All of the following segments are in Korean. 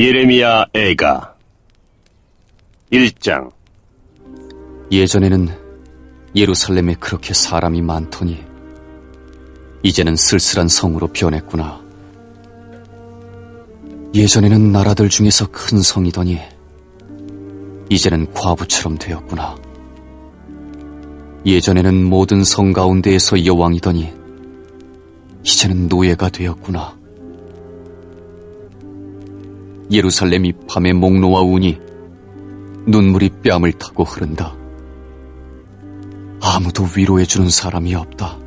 예레미야 애가 1장. 예전에는 예루살렘에 그렇게 사람이 많더니 이제는 쓸쓸한 성으로 변했구나. 예전에는 나라들 중에서 큰 성이더니 이제는 과부처럼 되었구나. 예전에는 모든 성 가운데에서 여왕이더니 이제는 노예가 되었구나. 예루살렘이 밤에 목 놓아 우니 눈물이 뺨을 타고 흐른다. 아무도 위로해주는 사람이 없다.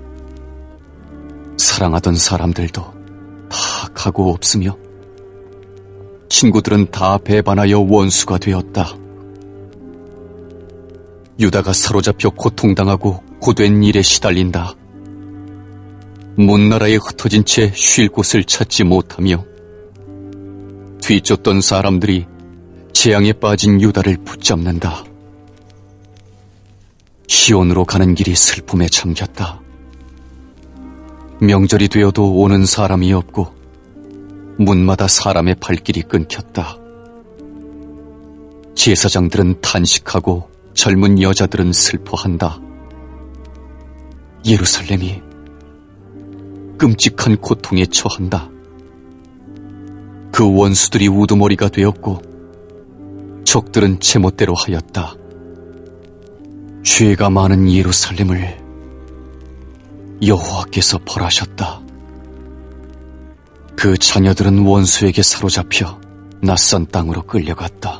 사랑하던 사람들도 다 가고 없으며 친구들은 다 배반하여 원수가 되었다. 유다가 사로잡혀 고통당하고 고된 일에 시달린다. 문나라에 흩어진 채 쉴 곳을 찾지 못하며 뒤쫓던 사람들이 재앙에 빠진 유다를 붙잡는다. 시온으로 가는 길이 슬픔에 잠겼다. 명절이 되어도 오는 사람이 없고 문마다 사람의 발길이 끊겼다. 제사장들은 탄식하고 젊은 여자들은 슬퍼한다. 예루살렘이 끔찍한 고통에 처한다. 그 원수들이 우두머리가 되었고 적들은 제멋대로 하였다. 죄가 많은 예루살렘을 여호와께서 벌하셨다. 그 자녀들은 원수에게 사로잡혀 낯선 땅으로 끌려갔다.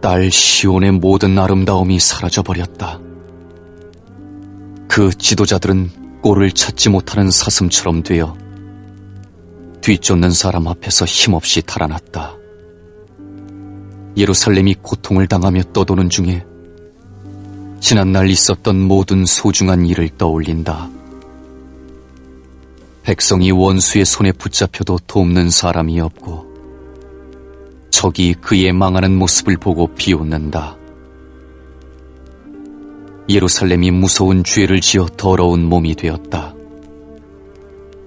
딸 시온의 모든 아름다움이 사라져버렸다. 그 지도자들은 꼴을 찾지 못하는 사슴처럼 되어 뒤쫓는 사람 앞에서 힘없이 달아났다. 예루살렘이 고통을 당하며 떠도는 중에 지난날 있었던 모든 소중한 일을 떠올린다. 백성이 원수의 손에 붙잡혀도 돕는 사람이 없고 적이 그의 망하는 모습을 보고 비웃는다. 예루살렘이 무서운 죄를 지어 더러운 몸이 되었다.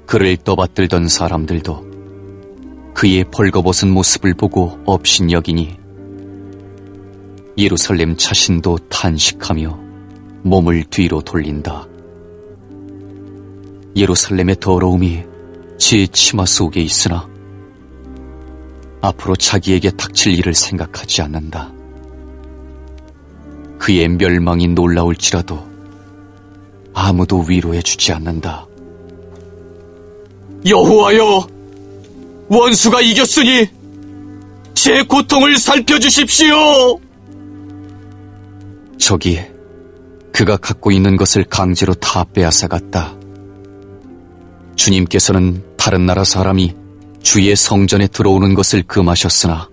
그를 떠받들던 사람들도 그의 벌거벗은 모습을 보고 업신여기니 예루살렘 자신도 탄식하며 몸을 뒤로 돌린다. 예루살렘의 더러움이 제 치마 속에 있으나 앞으로 자기에게 닥칠 일을 생각하지 않는다. 그의 멸망이 놀라울지라도 아무도 위로해주지 않는다. 여호와여, 원수가 이겼으니 제 고통을 살펴주십시오. 적이 그가 갖고 있는 것을 강제로 다 빼앗아갔다. 주님께서는 다른 나라 사람이 주의 성전에 들어오는 것을 금하셨으나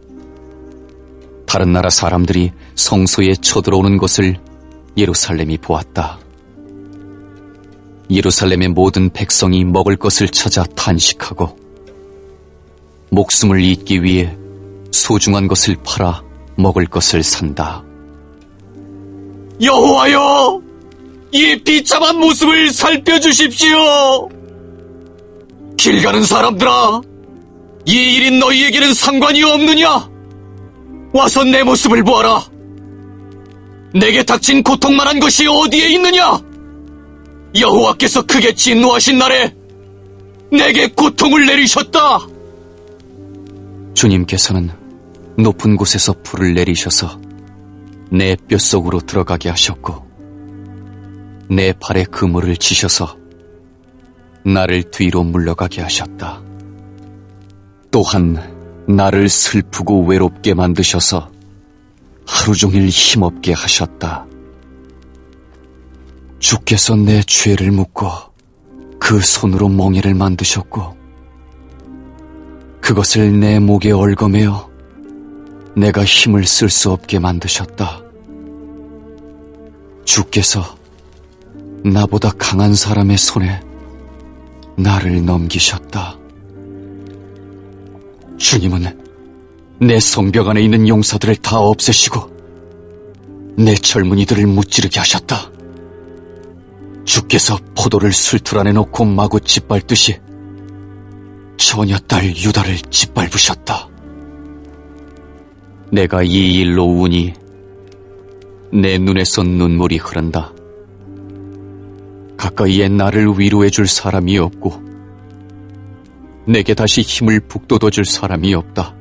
다른 나라 사람들이 성소에 쳐들어오는 것을 예루살렘이 보았다. 예루살렘의 모든 백성이 먹을 것을 찾아 탄식하고 목숨을 잇기 위해 소중한 것을 팔아 먹을 것을 산다. 여호와여, 이 비참한 모습을 살펴주십시오. 길 가는 사람들아, 이 일이 너희에게는 상관이 없느냐? 와서 내 모습을 보아라. 내게 닥친 고통만한 것이 어디에 있느냐? 여호와께서 크게 진노하신 날에 내게 고통을 내리셨다. 주님께서는 높은 곳에서 불을 내리셔서 내 뼛속으로 들어가게 하셨고 내 발에 그물을 치셔서 나를 뒤로 물러가게 하셨다. 또한 나를 슬프고 외롭게 만드셔서 하루 종일 힘없게 하셨다. 주께서 내 죄를 묻고 그 손으로 멍에를 만드셨고 그것을 내 목에 얽어매어 내가 힘을 쓸 수 없게 만드셨다. 주께서 나보다 강한 사람의 손에 나를 넘기셨다. 주님은 내 성벽 안에 있는 용사들을 다 없애시고 내 젊은이들을 무찌르게 하셨다. 주께서 포도를 술틀 안에 놓고 마구 짓밟듯이 처녀딸 유다를 짓밟으셨다. 내가 이 일로 우니 내 눈에서 눈물이 흐른다. 가까이에 나를 위로해줄 사람이 없고 내게 다시 힘을 북돋워줄 사람이 없다.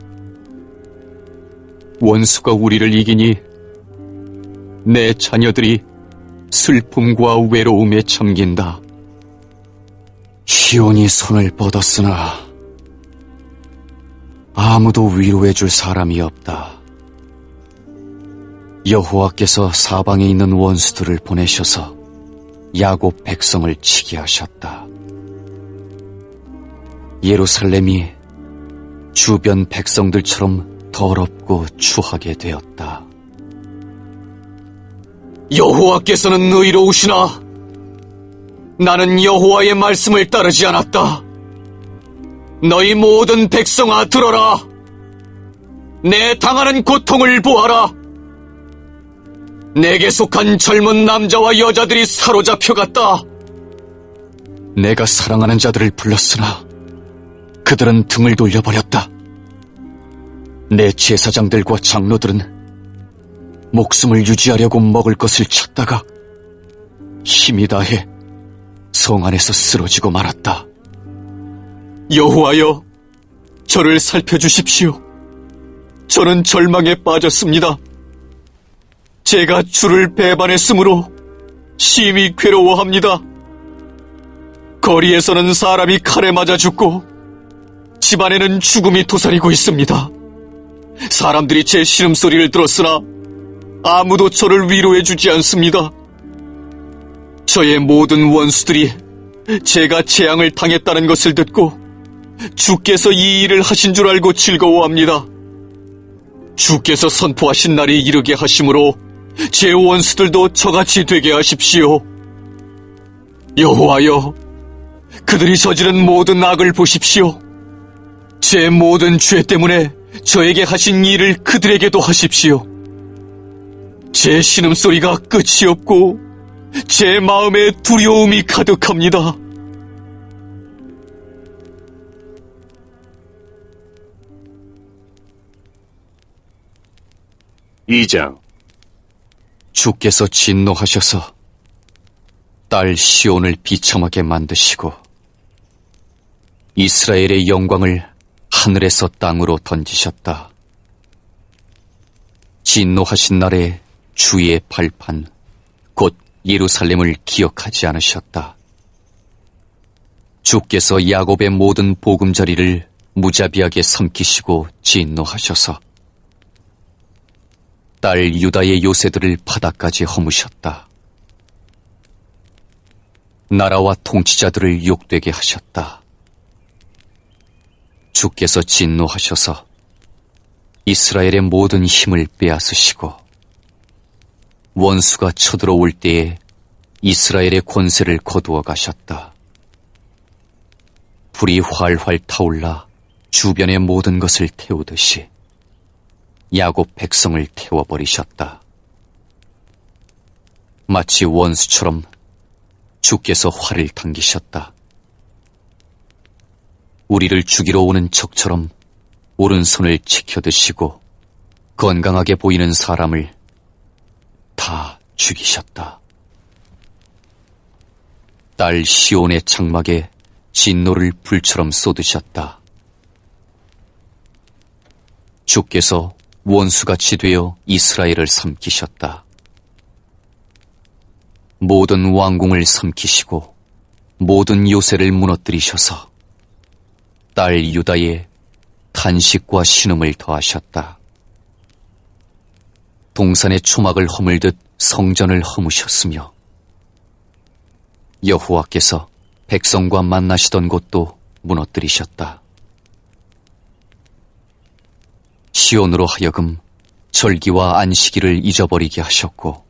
원수가 우리를 이기니 내 자녀들이 슬픔과 외로움에 잠긴다. 시온이 손을 뻗었으나 아무도 위로해줄 사람이 없다. 여호와께서 사방에 있는 원수들을 보내셔서 야곱 백성을 치게 하셨다. 예루살렘이 주변 백성들처럼 더럽고 추하게 되었다. 여호와께서는 의로우시나 나는 여호와의 말씀을 따르지 않았다. 너희 모든 백성아 들어라. 내 당하는 고통을 보아라. 내게 속한 젊은 남자와 여자들이 사로잡혀갔다. 내가 사랑하는 자들을 불렀으나 그들은 등을 돌려버렸다. 내 제사장들과 장로들은 목숨을 유지하려고 먹을 것을 찾다가 힘이 다해 성 안에서 쓰러지고 말았다. 여호와여, 저를 살펴주십시오. 저는 절망에 빠졌습니다. 제가 주를 배반했으므로 심히 괴로워합니다. 거리에서는 사람이 칼에 맞아 죽고 집안에는 죽음이 도사리고 있습니다. 사람들이 제 신음소리를 들었으나 아무도 저를 위로해주지 않습니다. 저의 모든 원수들이 제가 재앙을 당했다는 것을 듣고 주께서 이 일을 하신 줄 알고 즐거워합니다. 주께서 선포하신 날이 이르게 하심으로 제 원수들도 저같이 되게 하십시오. 여호와여, 그들이 저지른 모든 악을 보십시오. 제 모든 죄 때문에 저에게 하신 일을 그들에게도 하십시오. 제 신음소리가 끝이 없고 제 마음에 두려움이 가득합니다. 이장 주께서 진노하셔서 딸 시온을 비참하게 만드시고 이스라엘의 영광을 하늘에서 땅으로 던지셨다. 진노하신 날에 주의 발판 곧 예루살렘을 기억하지 않으셨다. 주께서 야곱의 모든 보금자리를 무자비하게 삼키시고 진노하셔서 딸 유다의 요새들을 바닥까지 허무셨다. 나라와 통치자들을 욕되게 하셨다. 주께서 진노하셔서 이스라엘의 모든 힘을 빼앗으시고 원수가 쳐들어올 때에 이스라엘의 권세를 거두어 가셨다. 불이 활활 타올라 주변의 모든 것을 태우듯이 야곱 백성을 태워버리셨다. 마치 원수처럼 주께서 활을 당기셨다. 우리를 죽이러 오는 적처럼 오른손을 치켜드시고 건강하게 보이는 사람을 다 죽이셨다. 딸 시온의 장막에 진노를 불처럼 쏟으셨다. 주께서 원수같이 되어 이스라엘을 삼키셨다. 모든 왕궁을 삼키시고 모든 요새를 무너뜨리셔서 딸 유다에 탄식과 신음을 더하셨다. 동산의 초막을 허물듯 성전을 허무셨으며 여호와께서 백성과 만나시던 곳도 무너뜨리셨다. 시온으로 하여금 절기와 안식일을 잊어버리게 하셨고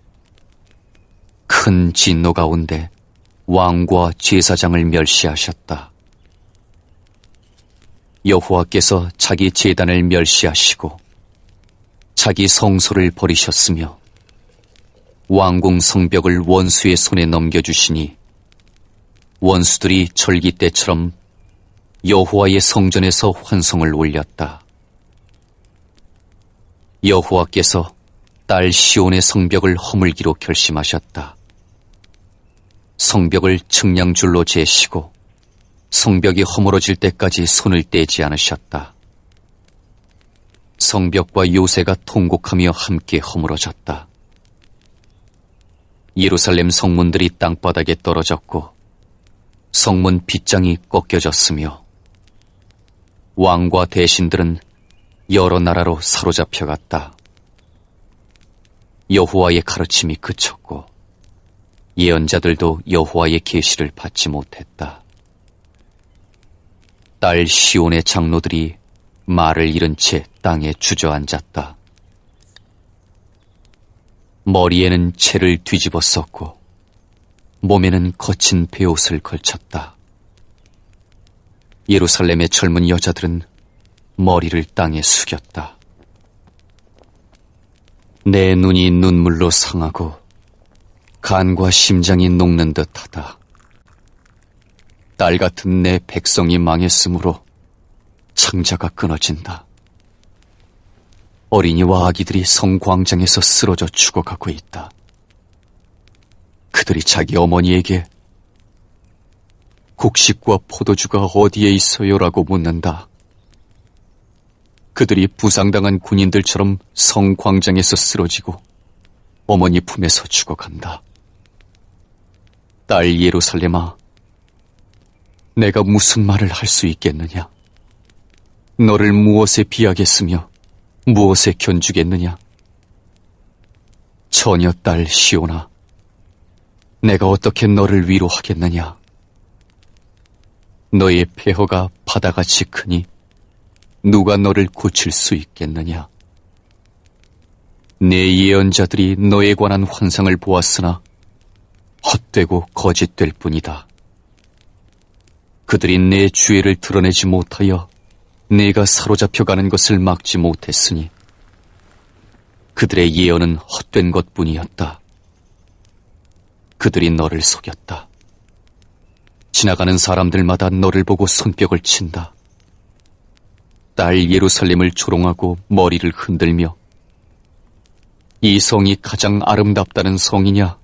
큰 진노 가운데 왕과 제사장을 멸시하셨다. 여호와께서 자기 제단을 멸시하시고 자기 성소를 버리셨으며 왕궁 성벽을 원수의 손에 넘겨주시니 원수들이 절기 때처럼 여호와의 성전에서 환송을 올렸다. 여호와께서 딸 시온의 성벽을 허물기로 결심하셨다. 성벽을 측량줄로 재시고 성벽이 허물어질 때까지 손을 떼지 않으셨다. 성벽과 요새가 통곡하며 함께 허물어졌다. 예루살렘 성문들이 땅바닥에 떨어졌고 성문 빗장이 꺾여졌으며 왕과 대신들은 여러 나라로 사로잡혀갔다. 여호와의 가르침이 그쳤고 예언자들도 여호와의 계시를 받지 못했다. 딸 시온의 장로들이 말을 잃은 채 땅에 주저앉았다. 머리에는 채를 뒤집어 썼고 몸에는 거친 베옷을 걸쳤다. 예루살렘의 젊은 여자들은 머리를 땅에 숙였다. 내 눈이 눈물로 상하고 간과 심장이 녹는 듯하다. 딸 같은 내 백성이 망했으므로 창자가 끊어진다. 어린이와 아기들이 성광장에서 쓰러져 죽어가고 있다. 그들이 자기 어머니에게 곡식과 포도주가 어디에 있어요라고 묻는다. 그들이 부상당한 군인들처럼 성광장에서 쓰러지고 어머니 품에서 죽어간다. 딸 예루살렘아, 내가 무슨 말을 할 수 있겠느냐? 너를 무엇에 비하겠으며 무엇에 견주겠느냐? 처녀 딸 시온아, 내가 어떻게 너를 위로하겠느냐? 너의 폐허가 바다같이 크니 누가 너를 고칠 수 있겠느냐? 내 예언자들이 너에 관한 환상을 보았으나 헛되고 거짓될 뿐이다. 그들이 내 주의를 드러내지 못하여 내가 사로잡혀가는 것을 막지 못했으니 그들의 예언은 헛된 것뿐이었다. 그들이 너를 속였다. 지나가는 사람들마다 너를 보고 손뼉을 친다. 딸 예루살렘을 조롱하고 머리를 흔들며 이 성이 가장 아름답다는 성이냐,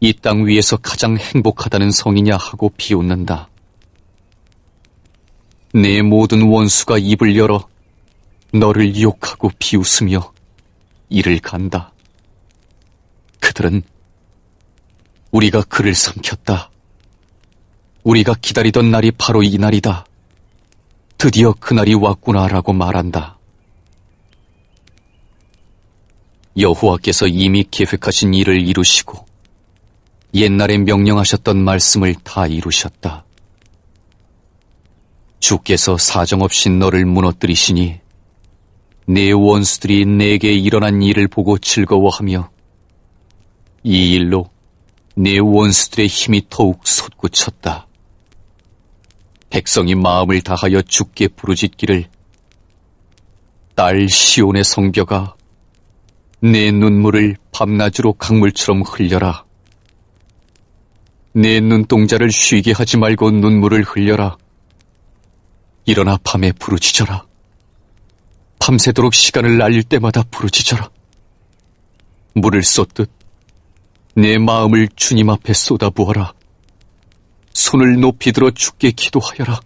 이 땅 위에서 가장 행복하다는 성이냐 하고 비웃는다. 내 모든 원수가 입을 열어 너를 유혹하고 비웃으며 이를 간다. 그들은 우리가 그를 삼켰다. 우리가 기다리던 날이 바로 이 날이다. 드디어 그날이 왔구나라고 말한다. 여호와께서 이미 계획하신 일을 이루시고 옛날에 명령하셨던 말씀을 다 이루셨다. 주께서 사정없이 너를 무너뜨리시니 내 원수들이 내게 일어난 일을 보고 즐거워하며 이 일로 내 원수들의 힘이 더욱 솟구쳤다. 백성이 마음을 다하여 주께 부르짖기를 딸 시온의 성벽아, 내 눈물을 밤낮으로 강물처럼 흘려라. 내 눈동자를 쉬게 하지 말고 눈물을 흘려라. 일어나 밤에 부르짖어라. 밤새도록 시간을 날릴 때마다 부르짖어라. 물을 쏟듯 내 마음을 주님 앞에 쏟아부어라. 손을 높이 들어 주께 기도하여라.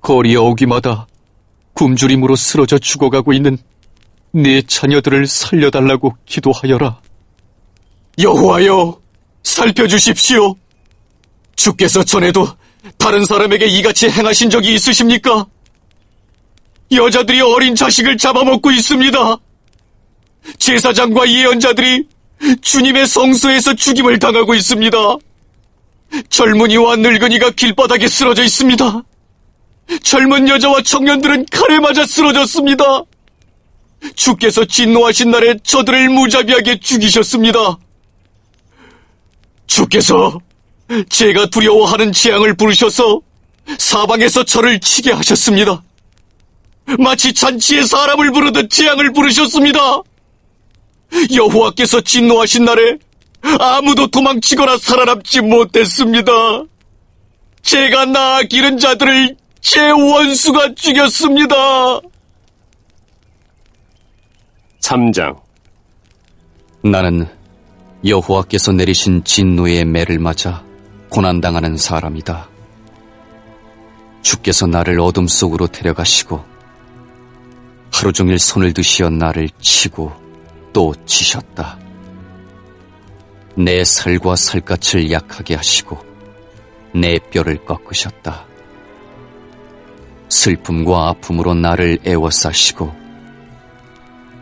거리 어귀마다 굶주림으로 쓰러져 죽어가고 있는 내 자녀들을 살려달라고 기도하여라. 여호와여, 살펴주십시오. 주께서 전에도 다른 사람에게 이같이 행하신 적이 있으십니까? 여자들이 어린 자식을 잡아먹고 있습니다. 제사장과 예언자들이 주님의 성소에서 죽임을 당하고 있습니다. 젊은이와 늙은이가 길바닥에 쓰러져 있습니다. 젊은 여자와 청년들은 칼에 맞아 쓰러졌습니다. 주께서 진노하신 날에 저들을 무자비하게 죽이셨습니다. 주께서 제가 두려워하는 재앙을 부르셔서 사방에서 저를 치게 하셨습니다. 마치 잔치에 사람을 부르듯 재앙을 부르셨습니다. 여호와께서 진노하신 날에 아무도 도망치거나 살아남지 못했습니다. 제가 낳아 기른 자들을 제 원수가 죽였습니다. 3장. 나는 여호와께서 내리신 진노의 매를 맞아 고난당하는 사람이다. 주께서 나를 어둠 속으로 데려가시고 하루 종일 손을 드시어 나를 치고 또 치셨다. 내 살과 살갗을 약하게 하시고 내 뼈를 꺾으셨다. 슬픔과 아픔으로 나를 애워싸시고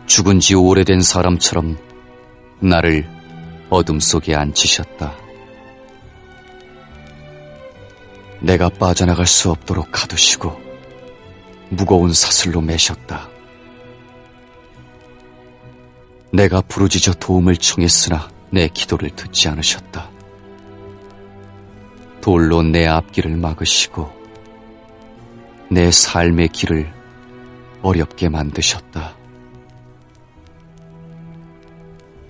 죽은 지 오래된 사람처럼 나를 어둠 속에 앉히셨다. 내가 빠져나갈 수 없도록 가두시고 무거운 사슬로 매셨다. 내가 부르짖어 도움을 청했으나 내 기도를 듣지 않으셨다. 돌로 내 앞길을 막으시고 내 삶의 길을 어렵게 만드셨다.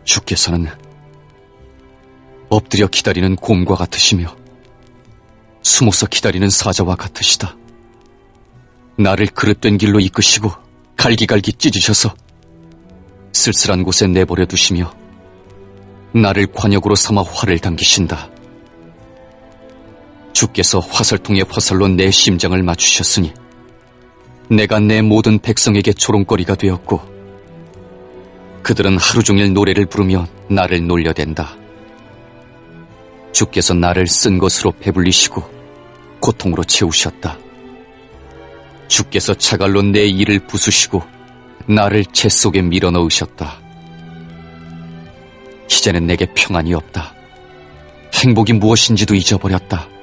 주께서는 엎드려 기다리는 곰과 같으시며 숨어서 기다리는 사자와 같으시다. 나를 그릇된 길로 이끄시고 갈기갈기 찢으셔서 쓸쓸한 곳에 내버려 두시며 나를 관역으로 삼아 활을 당기신다. 주께서 화살통에 화살로 내 심장을 맞추셨으니 내가 내 모든 백성에게 조롱거리가 되었고 그들은 하루 종일 노래를 부르며 나를 놀려댄다. 주께서 나를 쓴 것으로 배불리시고 고통으로 채우셨다. 주께서 자갈로 내 이를 부수시고 나를 채 속에 밀어넣으셨다. 이제는 내게 평안이 없다. 행복이 무엇인지도 잊어버렸다.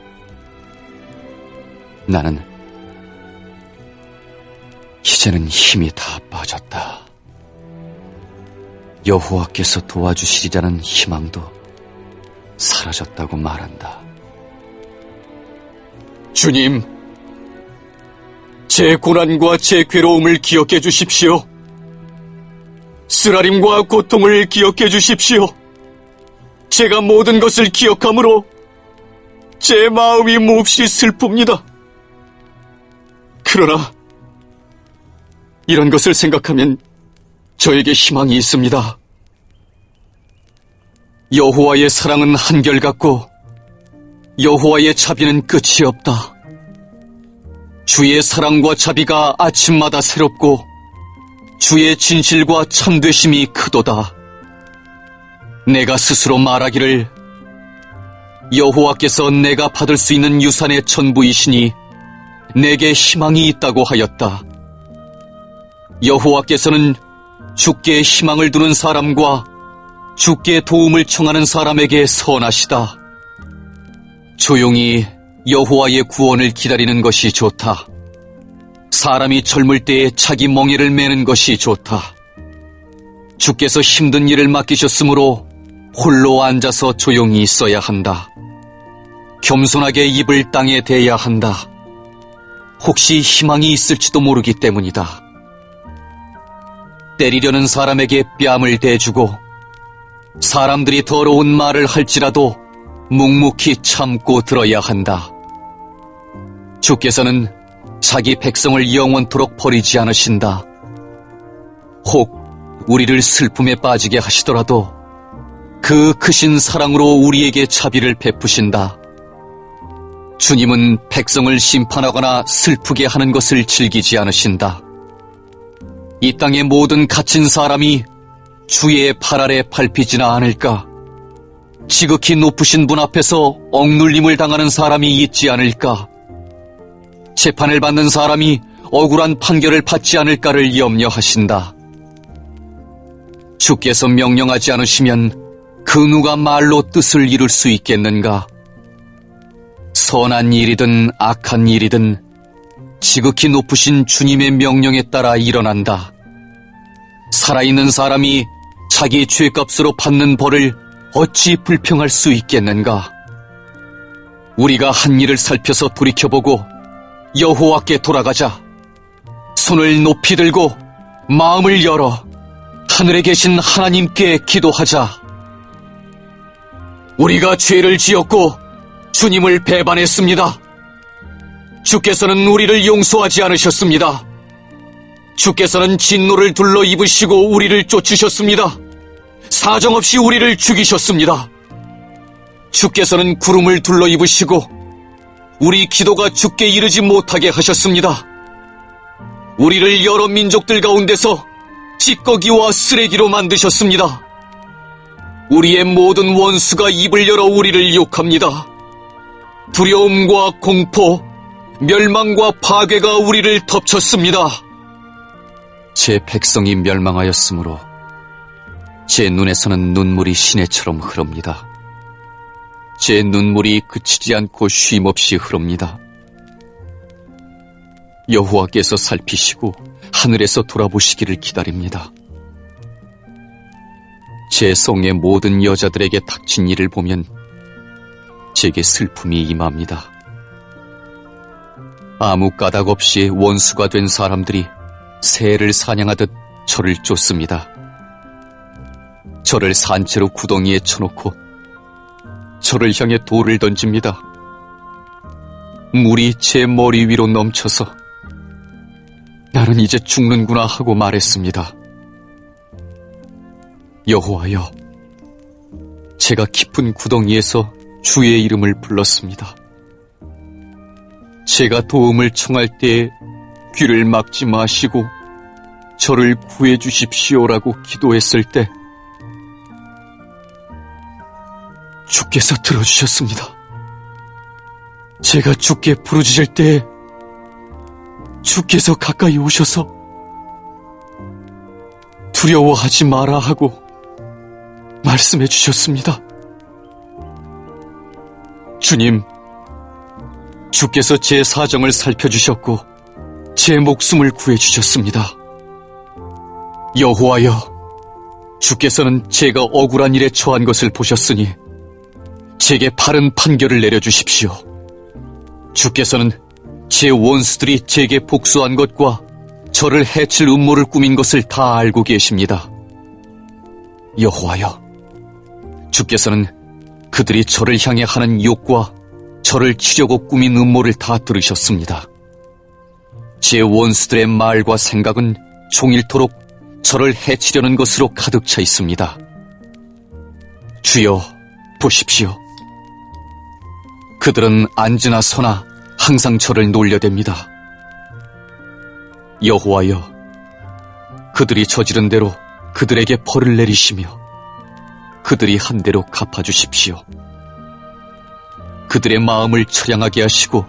나는 이제는 힘이 다 빠졌다. 여호와께서 도와주시리라는 희망도 사라졌다고 말한다. 주님, 제 고난과 제 괴로움을 기억해 주십시오. 쓰라림과 고통을 기억해 주십시오. 제가 모든 것을 기억하므로 제 마음이 몹시 슬픕니다. 그러나 이런 것을 생각하면 저에게 희망이 있습니다. 여호와의 사랑은 한결같고 여호와의 자비는 끝이 없다. 주의 사랑과 자비가 아침마다 새롭고 주의 진실과 참되심이 크도다. 내가 스스로 말하기를 여호와께서 내가 받을 수 있는 유산의 전부이시니 내게 희망이 있다고 하였다. 여호와께서는 주께 희망을 두는 사람과 주께 도움을 청하는 사람에게 선하시다. 조용히 여호와의 구원을 기다리는 것이 좋다. 사람이 젊을 때에 자기 멍에를 매는 것이 좋다. 주께서 힘든 일을 맡기셨으므로 홀로 앉아서 조용히 있어야 한다. 겸손하게 입을 땅에 대야 한다. 혹시 희망이 있을지도 모르기 때문이다. 때리려는 사람에게 뺨을 대주고 사람들이 더러운 말을 할지라도 묵묵히 참고 들어야 한다. 주께서는 자기 백성을 영원토록 버리지 않으신다. 혹 우리를 슬픔에 빠지게 하시더라도 그 크신 사랑으로 우리에게 자비를 베푸신다. 주님은 백성을 심판하거나 슬프게 하는 것을 즐기지 않으신다. 이 땅의 모든 갇힌 사람이 주의 팔 아래 밟히지나 않을까? 지극히 높으신 분 앞에서 억눌림을 당하는 사람이 있지 않을까? 재판을 받는 사람이 억울한 판결을 받지 않을까를 염려하신다. 주께서 명령하지 않으시면 그 누가 말로 뜻을 이룰 수 있겠는가? 선한 일이든 악한 일이든 지극히 높으신 주님의 명령에 따라 일어난다. 살아있는 사람이 자기 죄값으로 받는 벌을 어찌 불평할 수 있겠는가? 우리가 한 일을 살펴서 돌이켜보고 여호와께 돌아가자. 손을 높이 들고 마음을 열어 하늘에 계신 하나님께 기도하자. 우리가 죄를 지었고 주님을 배반했습니다. 주께서는 우리를 용서하지 않으셨습니다. 주께서는 진노를 둘러 입으시고 우리를 쫓으셨습니다. 사정없이 우리를 죽이셨습니다. 주께서는 구름을 둘러 입으시고 우리 기도가 주께 이르지 못하게 하셨습니다. 우리를 여러 민족들 가운데서 찌꺼기와 쓰레기로 만드셨습니다. 우리의 모든 원수가 입을 열어 우리를 욕합니다. 두려움과 공포, 멸망과 파괴가 우리를 덮쳤습니다. 제 백성이 멸망하였으므로 제 눈에서는 눈물이 시내처럼 흐릅니다. 제 눈물이 그치지 않고 쉼없이 흐릅니다. 여호와께서 살피시고 하늘에서 돌아보시기를 기다립니다. 제 성의 모든 여자들에게 닥친 일을 보면 제게 슬픔이 임합니다. 아무 까닭 없이 원수가 된 사람들이 새를 사냥하듯 저를 쫓습니다. 저를 산채로 구덩이에 쳐놓고 저를 향해 돌을 던집니다. 물이 제 머리 위로 넘쳐서 나는 이제 죽는구나 하고 말했습니다. 여호와여, 제가 깊은 구덩이에서 주의 이름을 불렀습니다. 제가 도움을 청할 때에 귀를 막지 마시고 저를 구해 주십시오라고 기도했을 때 주께서 들어주셨습니다. 제가 주께 부르짖을 때에 주께서 가까이 오셔서 두려워하지 마라 하고 말씀해 주셨습니다. 주님, 주께서 제 사정을 살펴주셨고 제 목숨을 구해주셨습니다. 여호와여, 주께서는 제가 억울한 일에 처한 것을 보셨으니 제게 바른 판결을 내려주십시오. 주께서는 제 원수들이 제게 복수한 것과 저를 해칠 음모를 꾸민 것을 다 알고 계십니다. 여호와여, 주께서는 그들이 저를 향해 하는 욕과 저를 치려고 꾸민 음모를 다 들으셨습니다. 제 원수들의 말과 생각은 종일토록 저를 해치려는 것으로 가득 차 있습니다. 주여, 보십시오. 그들은 앉으나 서나 항상 저를 놀려댑니다. 여호와여, 그들이 저지른 대로 그들에게 벌을 내리시며 그들이 한 대로 갚아주십시오. 그들의 마음을 처량하게 하시고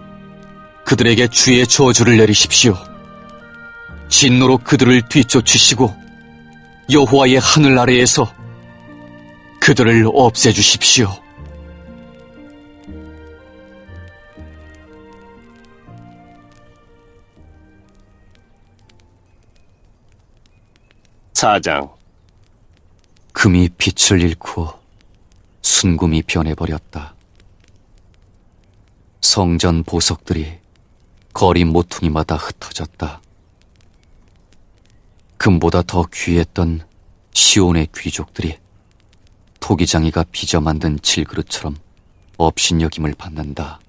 그들에게 주의 저주를 내리십시오. 진노로 그들을 뒤쫓으시고 여호와의 하늘 아래에서 그들을 없애주십시오. 사장 금이 빛을 잃고 순금이 변해버렸다. 성전 보석들이 거리 모퉁이마다 흩어졌다. 금보다 더 귀했던 시온의 귀족들이 토기장이가 빚어 만든 질그릇처럼 업신여김을 받는다.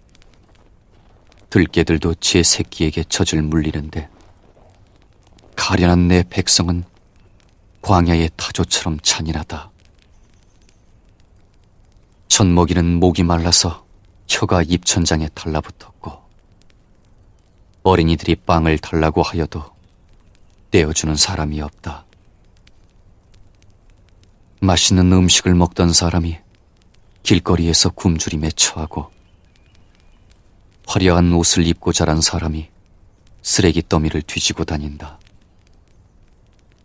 들깨들도 제 새끼에게 젖을 물리는데 가련한 내 백성은 광야의 타조처럼 잔인하다. 젖먹이는 목이 말라서 혀가 입천장에 달라붙었고 어린이들이 빵을 달라고 하여도 떼어주는 사람이 없다. 맛있는 음식을 먹던 사람이 길거리에서 굶주림에 처하고 화려한 옷을 입고 자란 사람이 쓰레기 더미를 뒤지고 다닌다.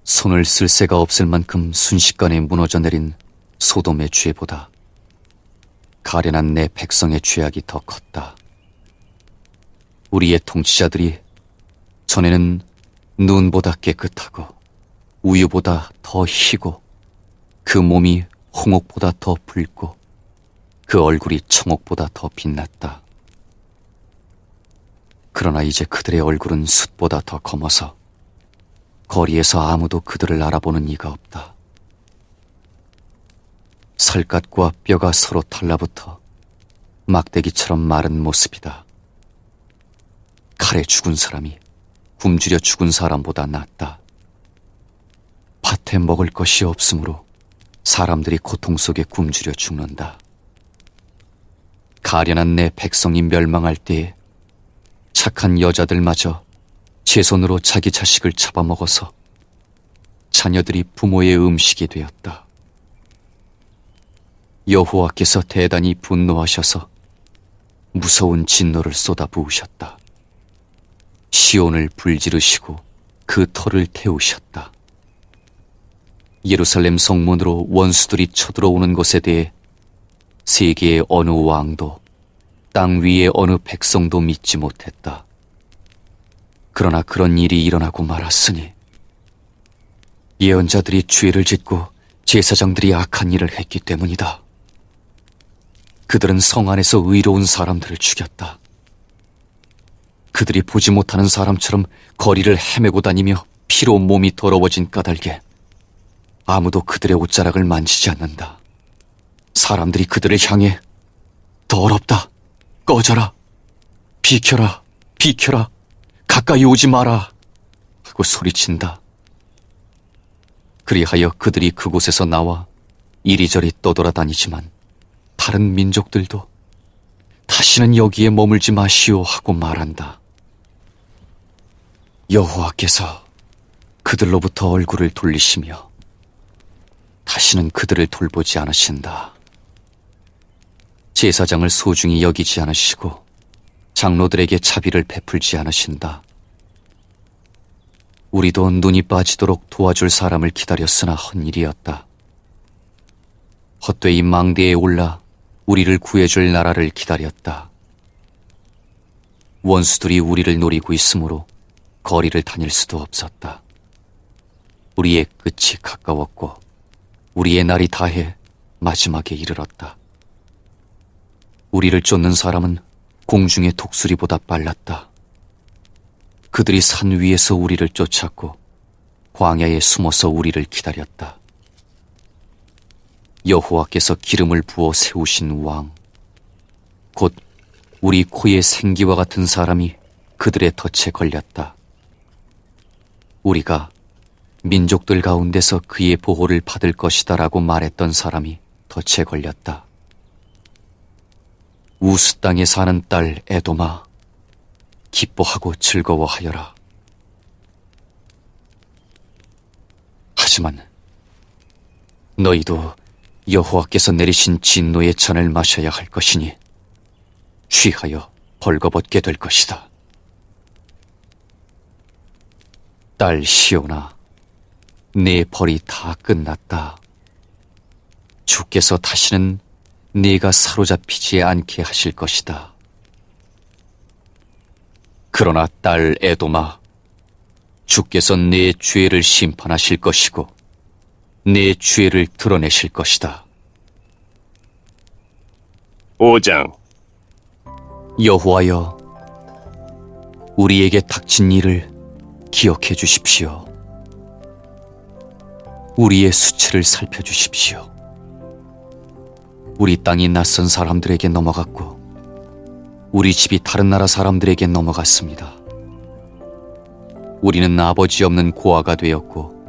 손을 쓸 새가 없을 만큼 순식간에 무너져 내린 소돔의 죄보다 가련한 내 백성의 죄악이 더 컸다. 우리의 통치자들이 전에는 눈보다 깨끗하고 우유보다 더 희고 그 몸이 홍옥보다 더 붉고 그 얼굴이 청옥보다 더 빛났다. 그러나 이제 그들의 얼굴은 숯보다 더 검어서 거리에서 아무도 그들을 알아보는 이가 없다. 살갗과 뼈가 서로 달라붙어 막대기처럼 마른 모습이다. 칼에 죽은 사람이 굶주려 죽은 사람보다 낫다. 밭에 먹을 것이 없으므로 사람들이 고통 속에 굶주려 죽는다. 가련한 내 백성이 멸망할 때에 착한 여자들마저 제 손으로 자기 자식을 잡아먹어서 자녀들이 부모의 음식이 되었다. 여호와께서 대단히 분노하셔서 무서운 진노를 쏟아부으셨다. 시온을 불지르시고 그 터를 태우셨다. 예루살렘 성문으로 원수들이 쳐들어오는 것에 대해 세계의 어느 왕도 땅 위의 어느 백성도 믿지 못했다. 그러나 그런 일이 일어나고 말았으니 예언자들이 죄를 짓고 제사장들이 악한 일을 했기 때문이다. 그들은 성 안에서 의로운 사람들을 죽였다. 그들이 보지 못하는 사람처럼 거리를 헤매고 다니며 피로 몸이 더러워진 까닭에 아무도 그들의 옷자락을 만지지 않는다. 사람들이 그들을 향해 더럽다, 꺼져라, 비켜라, 비켜라, 가까이 오지 마라 하고 소리친다. 그리하여 그들이 그곳에서 나와 이리저리 떠돌아다니지만 다른 민족들도 다시는 여기에 머물지 마시오 하고 말한다. 여호와께서 그들로부터 얼굴을 돌리시며 다시는 그들을 돌보지 않으신다. 제사장을 소중히 여기지 않으시고 장로들에게 자비를 베풀지 않으신다. 우리도 눈이 빠지도록 도와줄 사람을 기다렸으나 헛일이었다. 헛되이 망대에 올라 우리를 구해줄 나라를 기다렸다. 원수들이 우리를 노리고 있으므로 거리를 다닐 수도 없었다. 우리의 끝이 가까웠고 우리의 날이 다해 마지막에 이르렀다. 우리를 쫓는 사람은 공중의 독수리보다 빨랐다. 그들이 산 위에서 우리를 쫓았고 광야에 숨어서 우리를 기다렸다. 여호와께서 기름을 부어 세우신 왕, 곧 우리 코의 생기와 같은 사람이 그들의 덫에 걸렸다. 우리가 민족들 가운데서 그의 보호를 받을 것이다 라고 말했던 사람이 덫에 걸렸다. 우스 땅에 사는 딸 에돔아, 기뻐하고 즐거워하여라. 하지만 너희도 여호와께서 내리신 진노의 잔을 마셔야 할 것이니 취하여 벌거벗게 될 것이다. 딸 시온아, 내 벌이 다 끝났다. 주께서 다시는 네가 사로잡히지 않게 하실 것이다. 그러나 딸 에돔아, 주께서 네 죄를 심판하실 것이고 네 죄를 드러내실 것이다. 5장. 여호와여, 우리에게 닥친 일을 기억해 주십시오. 우리의 수치를 살펴주십시오. 우리 땅이 낯선 사람들에게 넘어갔고 우리 집이 다른 나라 사람들에게 넘어갔습니다. 우리는 아버지 없는 고아가 되었고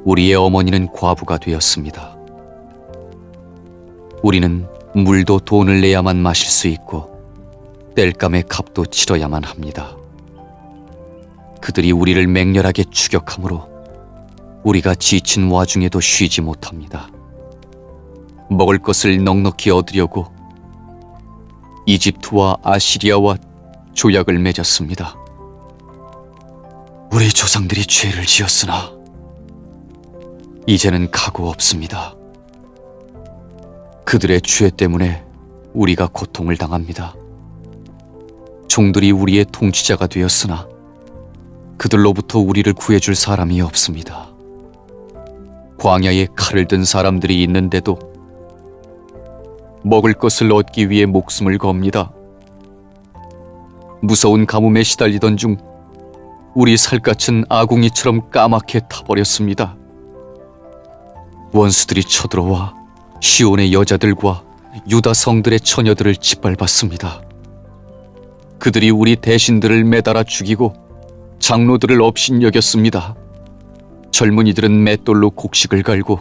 우리의 어머니는 과부가 되었습니다. 우리는 물도 돈을 내야만 마실 수 있고 땔감의 값도 치러야만 합니다. 그들이 우리를 맹렬하게 추격하므로 우리가 지친 와중에도 쉬지 못합니다. 먹을 것을 넉넉히 얻으려고 이집트와 아시리아와 조약을 맺었습니다. 우리 조상들이 죄를 지었으나 이제는 각오 없습니다. 그들의 죄 때문에 우리가 고통을 당합니다. 종들이 우리의 통치자가 되었으나 그들로부터 우리를 구해줄 사람이 없습니다. 광야에 칼을 든 사람들이 있는데도 먹을 것을 얻기 위해 목숨을 겁니다. 무서운 가뭄에 시달리던 중 우리 살갗은 아궁이처럼 까맣게 타버렸습니다. 원수들이 쳐들어와 시온의 여자들과 유다 성들의 처녀들을 짓밟았습니다. 그들이 우리 대신들을 매달아 죽이고 장로들을 업신여겼습니다. 젊은이들은 맷돌로 곡식을 갈고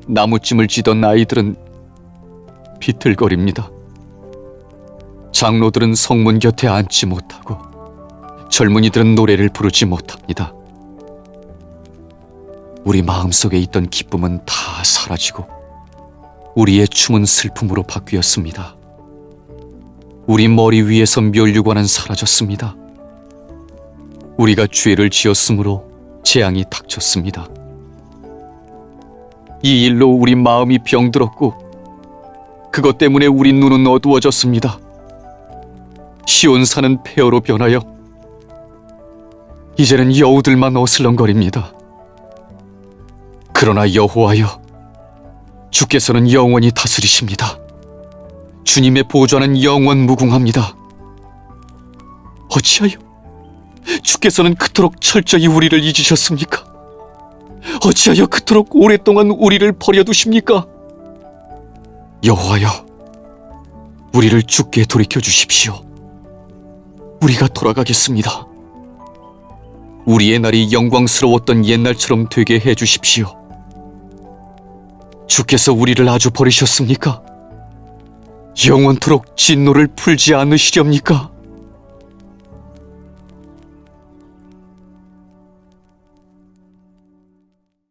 나무찜을 찌던 아이들은 비틀거립니다. 장로들은 성문 곁에 앉지 못하고 젊은이들은 노래를 부르지 못합니다. 우리 마음속에 있던 기쁨은 다 사라지고 우리의 춤은 슬픔으로 바뀌었습니다. 우리 머리 위에서 면류관은 사라졌습니다. 우리가 죄를 지었으므로 재앙이 닥쳤습니다. 이 일로 우리 마음이 병들었고 그것 때문에 우리 눈은 어두워졌습니다. 시온산은 폐허로 변하여 이제는 여우들만 어슬렁거립니다. 그러나 여호와여, 주께서는 영원히 다스리십니다. 주님의 보좌는 영원 무궁합니다. 어찌하여 주께서는 그토록 철저히 우리를 잊으셨습니까? 어찌하여 그토록 오랫동안 우리를 버려두십니까? 여호와여, 우리를 주께 돌이켜 주십시오. 우리가 돌아가겠습니다. 우리의 날이 영광스러웠던 옛날처럼 되게 해 주십시오. 주께서 우리를 아주 버리셨습니까? 영원토록 진노를 풀지 않으시렵니까?